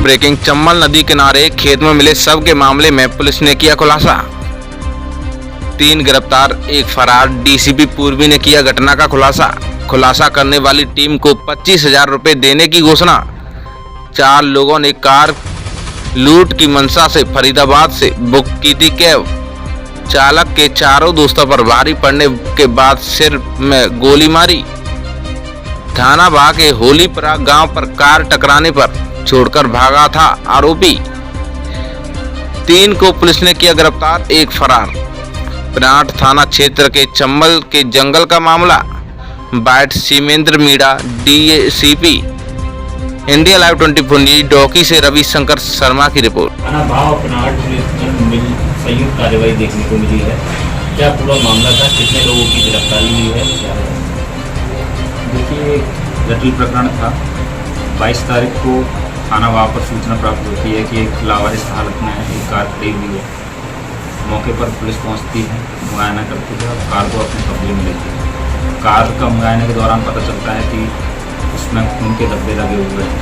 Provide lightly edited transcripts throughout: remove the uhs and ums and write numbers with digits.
Breaking. Chambal नदी किनारे खेत में मिले शव के मामले में पुलिस ने किया खुलासा। 3 गिरफ्तार 1 फरार। डीसीपी पूर्वी ने किया घटना का खुलासा करने वाली टीम को 25,000 रुपए देने की घोषणा। 4 लोगों ने कार लूट की मंशा से फरीदाबाद से बुक की थी कैब। चालक के चारों दोस्तों पर भारी पड़ने के बाद सिर में गोली मारी। थाना बाह के होलीपुरा गांव पर कार टकराने पर छोड़कर भागा था आरोपी। 3 को पुलिस ने किया गिरफ्तार, 1 फरार। पनाट थाना क्षेत्र के चंबल के जंगल का मामला। Byte Seemendra Meena, DCP. India live 24 news डॉकी से रविशंकर शर्मा की रिपोर्ट। थाना बाह और पनाट पुलिस में संयुक्त कार्रवाई देखने को मिली है। क्या पूरा मामला था, कितने लोगों की गिरफ्तारी हुई है? देखिए, जटिल प्रकरण था। 22 तारीख को थाना वहाँ पर सूचना प्राप्त होती है कि एक लावारिस हालत में एक कार खड़ी हुई है। मौके पर पुलिस पहुंचती है, मुआयना करती है और कार को अपने कब्जे में लेती है। कार का मुआयने के दौरान पता चलता है कि उसमें खून के धब्बे लगे हुए हैं।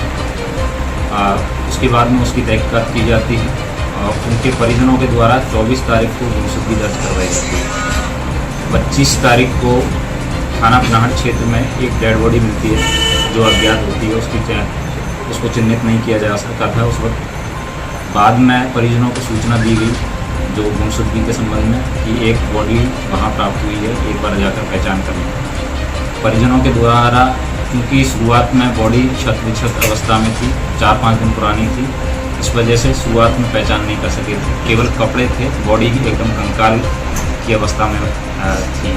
उसके बाद में उसकी तहकीकात की जाती है और उनके परिजनों के द्वारा 24 तारीख को गुमशुदगी दर्ज करवाई जाती है। 25 तारीख को थाना पनाट क्षेत्र में एक डेड बॉडी मिलती है जो अज्ञात होती है। उसको चिन्हित नहीं किया जा सकता था उस वक्त। बाद में परिजनों को सूचना दी गई जो गुमशुदगी के संबंध में कि एक बॉडी वहाँ प्राप्त हुई है, एक बार जाकर पहचान करनी। परिजनों के द्वारा क्योंकि शुरुआत में बॉडी क्षत अवस्था में थी, 4-5 दिन पुरानी थी, इस वजह से शुरुआत में पहचान नहीं कर सके थे। केवल कपड़े थे, बॉडी ही एकदम कंकाल की अवस्था में थी।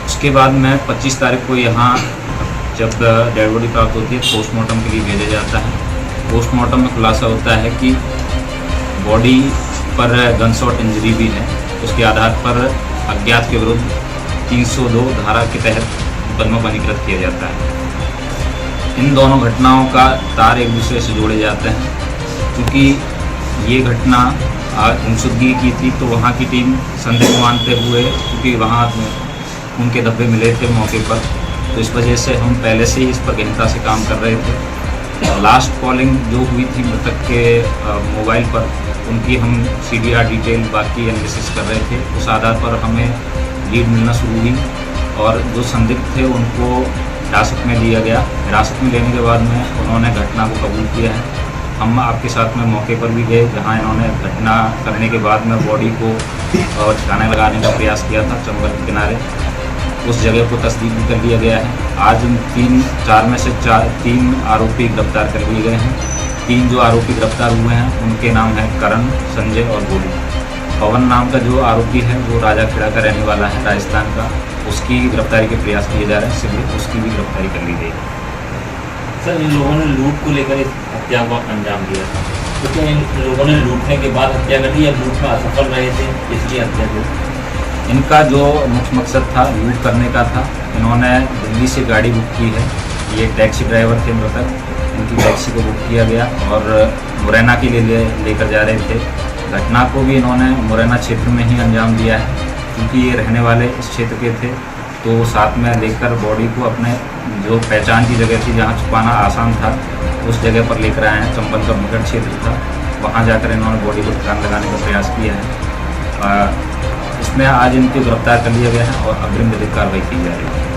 उसके बाद में 25 तारीख को यहाँ जब डेड बॉडी प्राप्त होती है पोस्टमार्टम के लिए भेजा जाता है। पोस्टमार्टम में खुलासा होता है कि बॉडी पर गनशॉट इंजरी भी है। उसके आधार पर अज्ञात के विरुद्ध 302 धारा के तहत मुकदमा पंजीकृत किया जाता है। इन दोनों घटनाओं का तार एक दूसरे से जोड़े जाते हैं। क्योंकि ये घटना गुमशुदगी की थी तो वहाँ की टीम संदेह मानते हुए, क्योंकि वहाँ उनके धब्बे मिले थे मौके पर, तो इस वजह से हम पहले से ही इस पर गहनता से काम कर रहे थे। लास्ट कॉलिंग जो हुई थी मृतक के मोबाइल पर, उनकी हम CDR डिटेल बाकी एनालिसिस कर रहे थे। उस आधार पर हमें लीड मिलना शुरू हुई और जो संदिग्ध थे उनको हिरासत में लिया गया। हिरासत में लेने के बाद में उन्होंने घटना को कबूल किया है। हम आपके साथ में मौके पर भी गए जहां इन्होंने घटना करने के बाद में बॉडी को ठिकाने लगाने का प्रयास किया था चंबल के किनारे। उस जगह को तस्दीक भी कर लिया गया है। आज इन 4 में से 3 आरोपी गिरफ्तार कर लिए गए हैं। 3 जो आरोपी गिरफ्तार हुए हैं उनके नाम है करण, संजय और गोलू। पवन नाम का जो आरोपी है वो राजाखेड़ा का रहने वाला है, राजस्थान का। उसकी गिरफ्तारी के प्रयास किए जा रहे हैं। शीघ्र उसकी भी गिरफ्तारी कर ली गई। सर, इन लोगों ने लूट को लेकर इस हत्या को अंजाम दिया था, तो क्या इन लोगों ने लूटने के बाद हत्या कर दी या लूट में असफल रहे थे इसलिए हत्या की? इनका जो मुख्य मकसद था लूट करने का था। इन्होंने दिल्ली से गाड़ी बुक की है। ये टैक्सी ड्राइवर थे मृतक। इनकी टैक्सी को बुक किया गया और मुरैना के लिए लेकर जा रहे थे। घटना को भी इन्होंने मुरैना क्षेत्र में ही अंजाम दिया है। क्योंकि ये रहने वाले इस क्षेत्र के थे तो साथ में लेकर बॉडी को अपने जो पहचान की जगह थी जहाँ छुपाना आसान था उस जगह पर लेकर आए हैं। चंबल का निकट क्षेत्र था, वहाँ जाकर इन्होंने बॉडी को ठिकाना लगाने का प्रयास किया है। इसमें आज इनको गिरफ्तार कर लिया गया है और अग्रिम विधिक कार्रवाई की जा रही है।